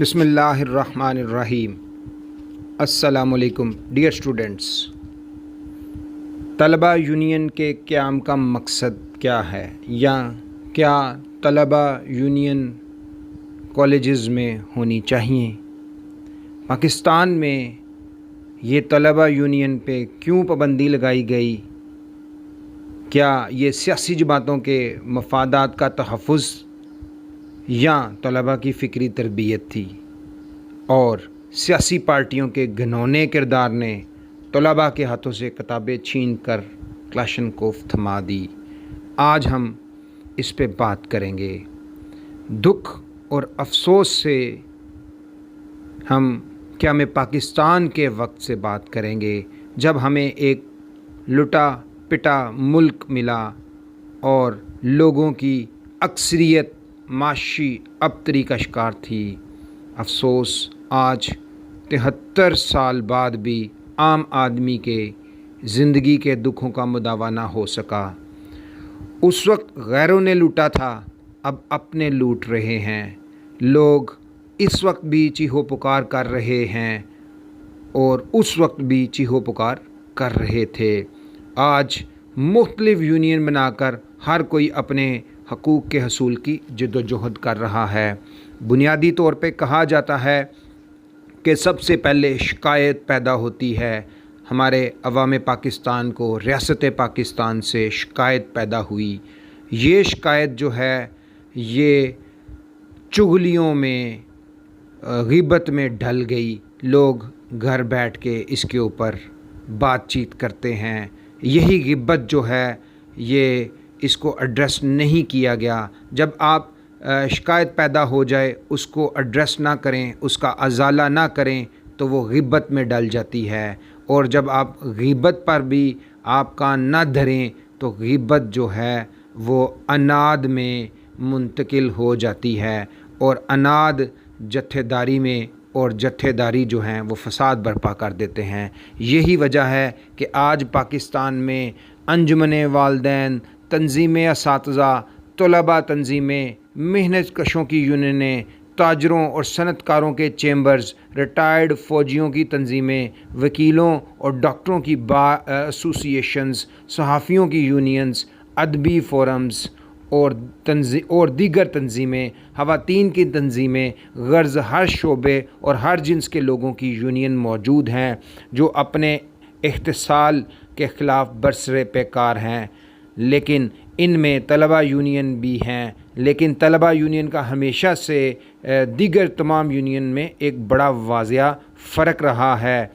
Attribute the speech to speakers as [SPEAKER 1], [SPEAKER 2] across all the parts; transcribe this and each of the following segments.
[SPEAKER 1] بسم اللہ الرحمن الرحیم۔ السلام علیکم ڈیئر اسٹوڈنٹس۔ طلبہ یونین کے قیام کا مقصد کیا ہے، یا کیا طلبہ یونین کالجز میں ہونی چاہیے؟ پاکستان میں یہ طلبہ یونین پہ کیوں پابندی لگائی گئی؟ کیا یہ سیاسی جماعتوں کے مفادات کا تحفظ یا طلباء کی فکری تربیت تھی؟ اور سیاسی پارٹیوں کے گھنونے کردار نے طلباء کے ہاتھوں سے کتابیں چھین کر کلاشنکوف تھما دی؟ آج ہم اس پہ بات کریں گے۔ دکھ اور افسوس سے ہم قیام پاکستان کے وقت سے بات کریں گے، جب ہمیں ایک لٹا پٹا ملک ملا اور لوگوں کی اکثریت معاشی ابتری کا شکار تھی۔ افسوس، آج 73 سال بعد بھی عام آدمی کے زندگی کے دکھوں کا مداوع نہ ہو سکا۔ اس وقت غیروں نے لوٹا تھا، اب اپنے لوٹ رہے ہیں۔ لوگ اس وقت بھی چیخو پکار کر رہے ہیں اور اس وقت بھی چیخو پکار کر رہے تھے۔ آج مختلف یونین بنا کر ہر کوئی اپنے حقوق کے حصول کی جد و جہد کر رہا ہے۔ بنیادی طور پہ کہا جاتا ہے کہ سب سے پہلے شکایت پیدا ہوتی ہے۔ ہمارے عوام پاکستان کو ریاست پاکستان سے شکایت پیدا ہوئی۔ یہ شکایت جو ہے یہ چغلیوں میں، غیبت میں ڈھل گئی۔ لوگ گھر بیٹھ کے اس کے اوپر بات چیت کرتے ہیں۔ یہی غیبت جو ہے یہ اس کو ایڈریس نہیں کیا گیا۔ جب آپ شکایت پیدا ہو جائے، اس کو ایڈریس نہ کریں، اس کا ازالہ نہ کریں تو وہ غیبت میں ڈل جاتی ہے، اور جب آپ غیبت پر بھی آپ کان نہ دھریں تو غیبت جو ہے وہ اناد میں منتقل ہو جاتی ہے، اور اناد جتھے داری میں، اور جتھے داری جو ہیں وہ فساد برپا کر دیتے ہیں۔ یہی وجہ ہے کہ آج پاکستان میں انجمن والدین، تنظیم اساتذہ، طلباء تنظیمیں، محنت کشوں کی یونینیں، تاجروں اور صنعت کاروں کے چیمبرز، ریٹائرڈ فوجیوں کی تنظیمیں، وکیلوں اور ڈاکٹروں کی ایسوسی ایشنز، صحافیوں کی یونینز، ادبی فورمز اور دیگر تنظیمیں، خواتین کی تنظیمیں، غرض ہر شعبے اور ہر جنس کے لوگوں کی یونین موجود ہیں جو اپنے احتسال کے خلاف برسر پیکار ہیں۔ لیکن ان میں طلباء یونین بھی ہیں، لیکن طلباء یونین کا ہمیشہ سے دیگر تمام یونین میں ایک بڑا واضح فرق رہا ہے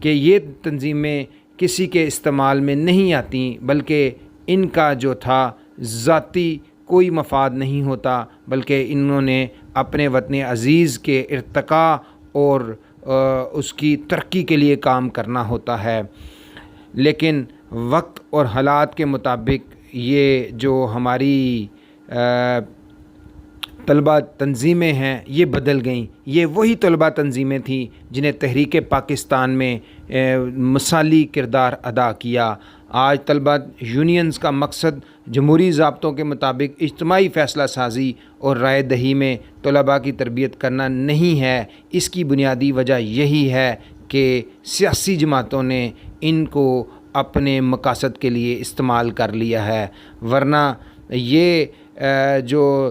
[SPEAKER 1] کہ یہ تنظیمیں کسی کے استعمال میں نہیں آتیں، بلکہ ان کا جو تھا ذاتی کوئی مفاد نہیں ہوتا، بلکہ انہوں نے اپنے وطن عزیز کے ارتقاء اور اس کی ترقی کے لیے کام کرنا ہوتا ہے۔ لیکن وقت اور حالات کے مطابق یہ جو ہماری طلباء تنظیمیں ہیں یہ بدل گئیں۔ یہ وہی طلباء تنظیمیں تھیں جنہیں تحریک پاکستان میں مثالی کردار ادا کیا۔ آج طلباء یونینز کا مقصد جمہوری ضابطوں کے مطابق اجتماعی فیصلہ سازی اور رائے دہی میں طلباء کی تربیت کرنا نہیں ہے۔ اس کی بنیادی وجہ یہی ہے کہ سیاسی جماعتوں نے ان کو اپنے مقاصد کے لیے استعمال کر لیا ہے، ورنہ یہ جو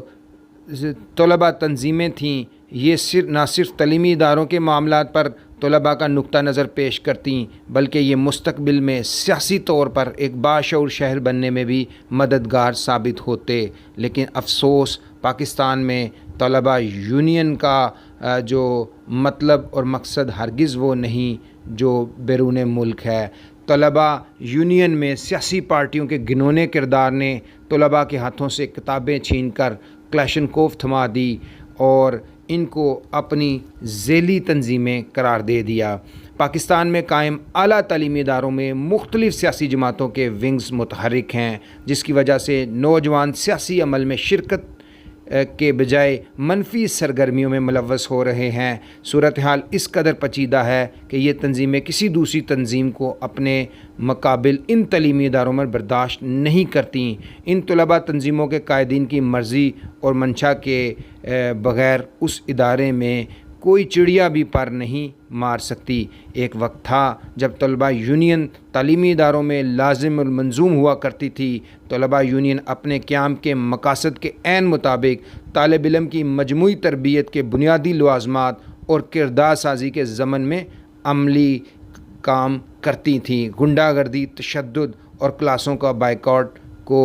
[SPEAKER 1] طلباء تنظیمیں تھیں یہ نہ صرف تعلیمی اداروں کے معاملات پر طلباء کا نقطہ نظر پیش کرتیں، بلکہ یہ مستقبل میں سیاسی طور پر ایک باشعور شہر بننے میں بھی مددگار ثابت ہوتے۔ لیکن افسوس، پاکستان میں طلباء یونین کا جو مطلب اور مقصد ہرگز وہ نہیں جو بیرون ملک ہے۔ طلباء یونین میں سیاسی پارٹیوں کے گھنونے کردار نے طلباء کے ہاتھوں سے کتابیں چھین کر کلاشنکوف تھما دی اور ان کو اپنی ذیلی تنظیمیں قرار دے دیا۔ پاکستان میں قائم اعلیٰ تعلیمی اداروں میں مختلف سیاسی جماعتوں کے ونگز متحرک ہیں، جس کی وجہ سے نوجوان سیاسی عمل میں شرکت کے بجائے منفی سرگرمیوں میں ملوث ہو رہے ہیں۔ صورتحال اس قدر پیچیدہ ہے کہ یہ تنظیمیں کسی دوسری تنظیم کو اپنے مقابل ان تعلیمی اداروں میں برداشت نہیں کرتیں۔ ان طلباء تنظیموں کے قائدین کی مرضی اور منشا کے بغیر اس ادارے میں کوئی چڑیا بھی پر نہیں مار سکتی۔ ایک وقت تھا جب طلبہ یونین تعلیمی اداروں میں لازم المنظوم ہوا کرتی تھی۔ طلبہ یونین اپنے قیام کے مقاصد کے عین مطابق طالب علم کی مجموعی تربیت کے بنیادی لوازمات اور کردار سازی کے ضمن میں عملی کام کرتی تھیں۔ غنڈہ گردی، تشدد اور کلاسوں کا بائیکاٹ کو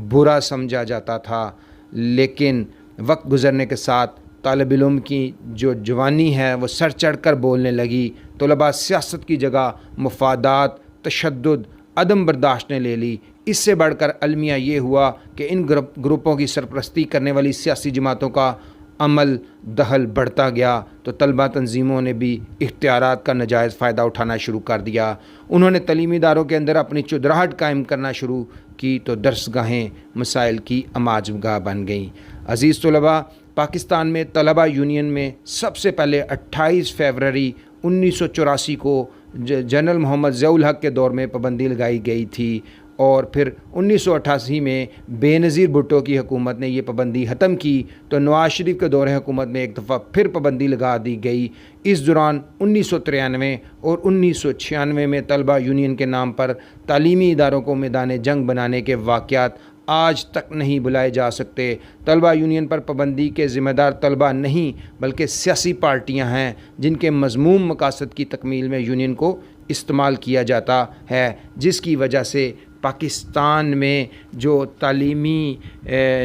[SPEAKER 1] برا سمجھا جاتا تھا، لیکن وقت گزرنے کے ساتھ طالب علم کی جو جوانی ہے وہ سر چڑھ کر بولنے لگی۔ طلباء سیاست کی جگہ مفادات، تشدد، عدم برداشت نے لے لی۔ اس سے بڑھ کر المیہ یہ ہوا کہ ان گروپوں کی سرپرستی کرنے والی سیاسی جماعتوں کا عمل دخل بڑھتا گیا تو طلبہ تنظیموں نے بھی اختیارات کا ناجائز فائدہ اٹھانا شروع کر دیا۔ انہوں نے تعلیمی اداروں کے اندر اپنی چودراہٹ قائم کرنا شروع کی تو درس گاہیں مسائل کی اماج گاہ بن گئیں۔ عزیز طلباء، پاکستان میں طلبہ یونین میں سب سے پہلے 28 فروری 1984 کو جنرل محمد ضیاء الحق کے دور میں پابندی لگائی گئی تھی، اور پھر 1988 میں بے نظیر بھٹو کی حکومت نے یہ پابندی ختم کی تو نواز شریف کے دور حکومت میں ایک دفعہ پھر پابندی لگا دی گئی۔ اس دوران 1993 اور 1996 میں طلبہ یونین کے نام پر تعلیمی اداروں کو میدان جنگ بنانے کے واقعات آج تک نہیں بھلائے جا سکتے۔ طلبہ یونین پر پابندی کے ذمہ دار طلبہ نہیں بلکہ سیاسی پارٹیاں ہیں، جن کے مذموم مقاصد کی تکمیل میں یونین کو استعمال کیا جاتا ہے، جس کی وجہ سے پاکستان میں جو تعلیمی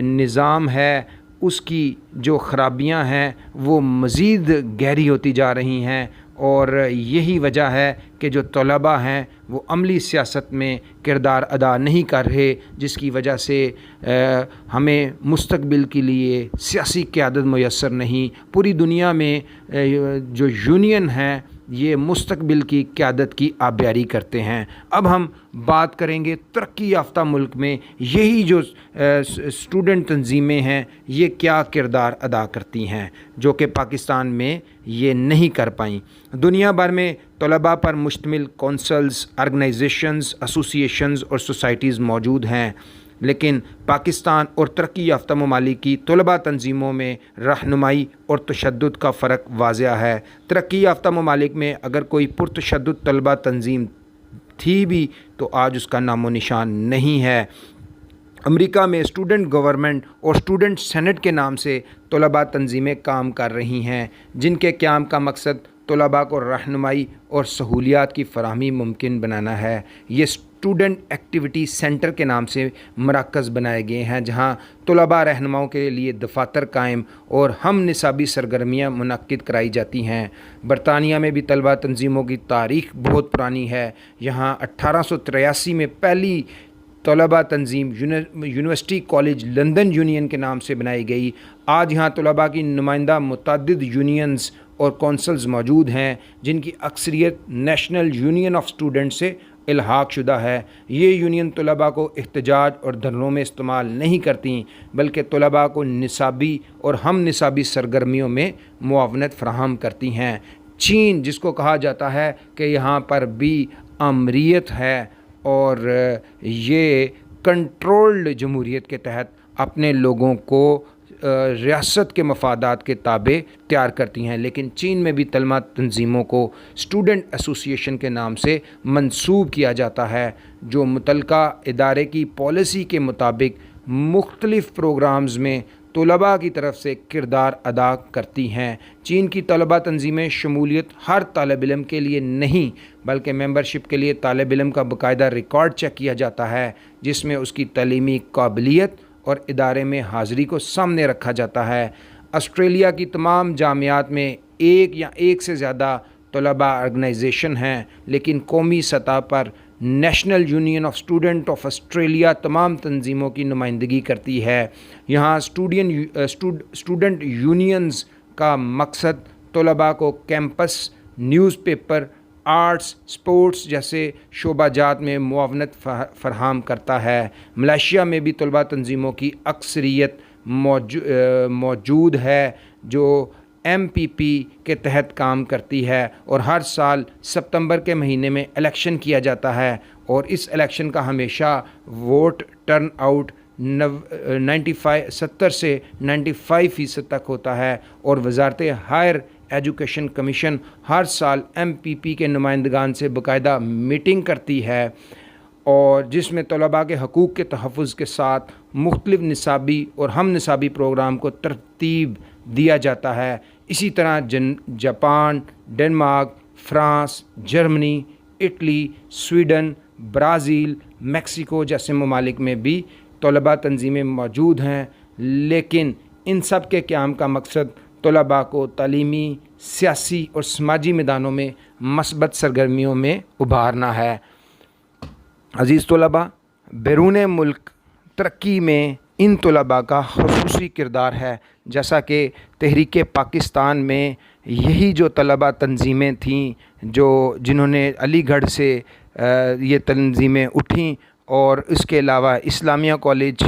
[SPEAKER 1] نظام ہے اس کی جو خرابیاں ہیں وہ مزید گہری ہوتی جا رہی ہیں، اور یہی وجہ ہے کہ جو طلباء ہیں وہ عملی سیاست میں کردار ادا نہیں کر رہے، جس کی وجہ سے ہمیں مستقبل کے لیے سیاسی قیادت میسر نہیں۔ پوری دنیا میں جو یونین ہیں یہ مستقبل کی قیادت کی آبیاری کرتے ہیں۔ اب ہم بات کریں گے ترقی یافتہ ملک میں یہی جو اسٹوڈنٹ تنظیمیں ہیں یہ کیا کردار ادا کرتی ہیں، جو کہ پاکستان میں یہ نہیں کر پائیں۔ دنیا بھر میں طلباء پر مشتمل کونسلز، آرگنائزیشنز، ایسوسیشنز اور سوسائٹیز موجود ہیں، لیکن پاکستان اور ترقی یافتہ ممالک کی طلباء تنظیموں میں رہنمائی اور تشدد کا فرق واضح ہے۔ ترقی یافتہ ممالک میں اگر کوئی پرتشدد طلباء تنظیم تھی بھی تو آج اس کا نام و نشان نہیں ہے۔ امریکہ میں اسٹوڈنٹ گورنمنٹ اور اسٹوڈنٹ سینٹ کے نام سے طلباء تنظیمیں کام کر رہی ہیں، جن کے قیام کا مقصد طلباء کو رہنمائی اور سہولیات کی فراہمی ممکن بنانا ہے۔ یہ اسٹوڈنٹ ایکٹیویٹی سینٹر کے نام سے مراکز بنائے گئے ہیں، جہاں طلباء رہنماؤں کے لیے دفاتر قائم اور ہم نصابی سرگرمیاں منعقد کرائی جاتی ہیں۔ برطانیہ میں بھی طلباء تنظیموں کی تاریخ بہت پرانی ہے۔ یہاں 1883 میں پہلی طلباء تنظیم یونیورسٹی کالج لندن یونین کے نام سے بنائی گئی۔ آج یہاں طلباء کی نمائندہ متعدد یونینز اور کونسلز موجود ہیں، جن کی اکثریت نیشنل یونین آف اسٹوڈنٹ سے الحاق شدہ ہے۔ یہ یونین طلباء کو احتجاج اور دھرنوں میں استعمال نہیں کرتیں، بلکہ طلباء کو نصابی اور ہم نصابی سرگرمیوں میں معاونت فراہم کرتی ہیں۔ چین، جس کو کہا جاتا ہے کہ یہاں پر بھی امریت ہے اور یہ کنٹرولڈ جمہوریت کے تحت اپنے لوگوں کو ریاست کے مفادات کے تابع تیار کرتی ہیں، لیکن چین میں بھی طلباء تنظیموں کو اسٹوڈنٹ ایسوسیشن کے نام سے منسوب کیا جاتا ہے، جو متعلقہ ادارے کی پالیسی کے مطابق مختلف پروگرامز میں طلباء کی طرف سے کردار ادا کرتی ہیں۔ چین کی طلباء تنظیمیں شمولیت ہر طالب علم کے لیے نہیں بلکہ ممبرشپ کے لیے طالب علم کا باقاعدہ ریکارڈ چیک کیا جاتا ہے، جس میں اس کی تعلیمی قابلیت اور ادارے میں حاضری کو سامنے رکھا جاتا ہے۔ آسٹریلیا کی تمام جامعات میں ایک یا ایک سے زیادہ طلباء آرگنائزیشن ہیں، لیکن قومی سطح پر national union of student of Australia تمام تنظیموں کی نمائندگی کرتی ہے۔ یہاں اسٹوڈنٹ یونینز کا مقصد طلباء کو campus, newspaper, arts, sports جیسے شعبہ جات میں معاونت فراہم کرتا ہے۔ ملائیشیا میں بھی طلباء تنظیموں کی اکثریت موجود ہے جو MPP کے تحت کام کرتی ہے، اور ہر سال ستمبر کے مہینے میں الیکشن کیا جاتا ہے، اور اس الیکشن کا ہمیشہ ووٹ ٹرن آؤٹ 70 سے 95% تک ہوتا ہے، اور وزارت ہائر ایجوکیشن کمیشن ہر سال MPP کے نمائندگان سے باقاعدہ میٹنگ کرتی ہے اور جس میں طلباء کے حقوق کے تحفظ کے ساتھ مختلف نصابی اور ہم نصابی پروگرام کو ترتیب دیا جاتا ہے۔ اسی طرح Japan, Denmark, France, Germany, Italy, Sweden, Brazil, Mexico جیسے ممالک میں بھی طلباء تنظیمیں موجود ہیں، لیکن ان سب کے قیام کا مقصد طلباء کو تعلیمی، سیاسی اور سماجی میدانوں میں مثبت سرگرمیوں میں ابھارنا ہے۔ عزیز طلباء، بیرون ملک ترقی میں ان طلباء کا خصوصی کردار ہے، جیسا کہ تحریک پاکستان میں یہی جو طلباء تنظیمیں تھیں جنہوں نے علی گڑھ سے یہ تنظیمیں اٹھیں، اور اس کے علاوہ اسلامیہ کالج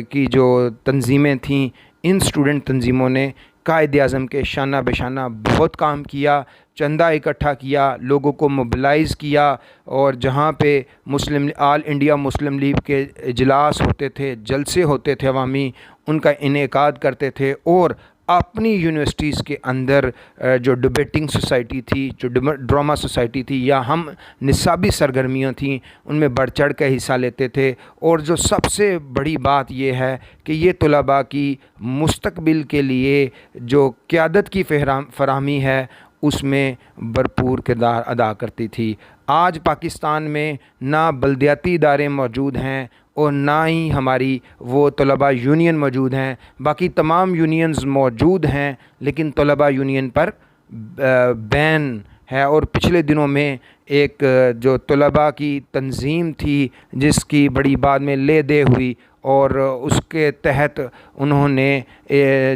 [SPEAKER 1] کی جو تنظیمیں تھیں، ان اسٹوڈنٹ تنظیموں نے قائد اعظم کے شانہ بشانہ بہت کام کیا، چندہ اکٹھا کیا، لوگوں کو موبلائز کیا، اور جہاں پہ آل انڈیا مسلم لیگ کے اجلاس ہوتے تھے، جلسے ہوتے تھے عوامی، ان کا انعقاد کرتے تھے، اور اپنی یونیورسٹیز کے اندر جو ڈبیٹنگ سوسائٹی تھی، جو ڈرامہ سوسائٹی تھی، یا ہم نصابی سرگرمیاں تھیں، ان میں بڑھ چڑھ کے حصہ لیتے تھے۔ اور جو سب سے بڑی بات یہ ہے کہ یہ طلباء کی مستقبل کے لیے جو قیادت کی فراہمی ہے، اس میں بھرپور کردار ادا کرتی تھی۔ آج پاکستان میں نہ بلدیاتی ادارے موجود ہیں اور نہ ہی ہماری وہ طلباء یونین موجود ہیں، باقی تمام یونینز موجود ہیں، لیکن طلباء یونین پر بین ہے۔ اور پچھلے دنوں میں ایک جو طلباء کی تنظیم تھی، جس کی بڑی بعد میں لے دے ہوئی، اور اس کے تحت انہوں نے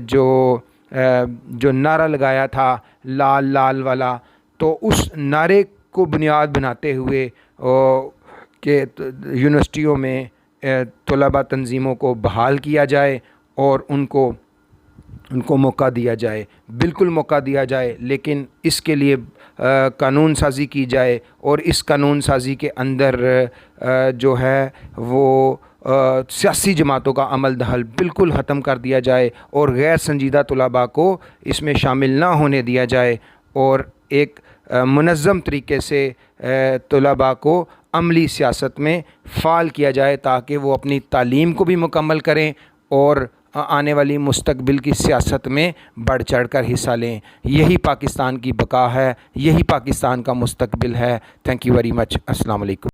[SPEAKER 1] جو نعرہ لگایا تھا لال لال والا، تو اس نعرے کو بنیاد بناتے ہوئے کہ یونیورسٹیوں میں طلباء تنظیموں کو بحال کیا جائے اور ان کو موقع دیا جائے، بالکل موقع دیا جائے، لیکن اس کے لیے قانون سازی کی جائے، اور اس قانون سازی کے اندر جو ہے وہ سیاسی جماعتوں کا عمل دخل بالکل ختم کر دیا جائے، اور غیر سنجیدہ طلباء کو اس میں شامل نہ ہونے دیا جائے، اور ایک منظم طریقے سے طلباء کو عملی سیاست میں فعال کیا جائے، تاکہ وہ اپنی تعلیم کو بھی مکمل کریں اور آنے والی مستقبل کی سیاست میں بڑھ چڑھ کر حصہ لیں۔ یہی پاکستان کی بقا ہے، یہی پاکستان کا مستقبل ہے۔ Thank you very much. السلام علیکم۔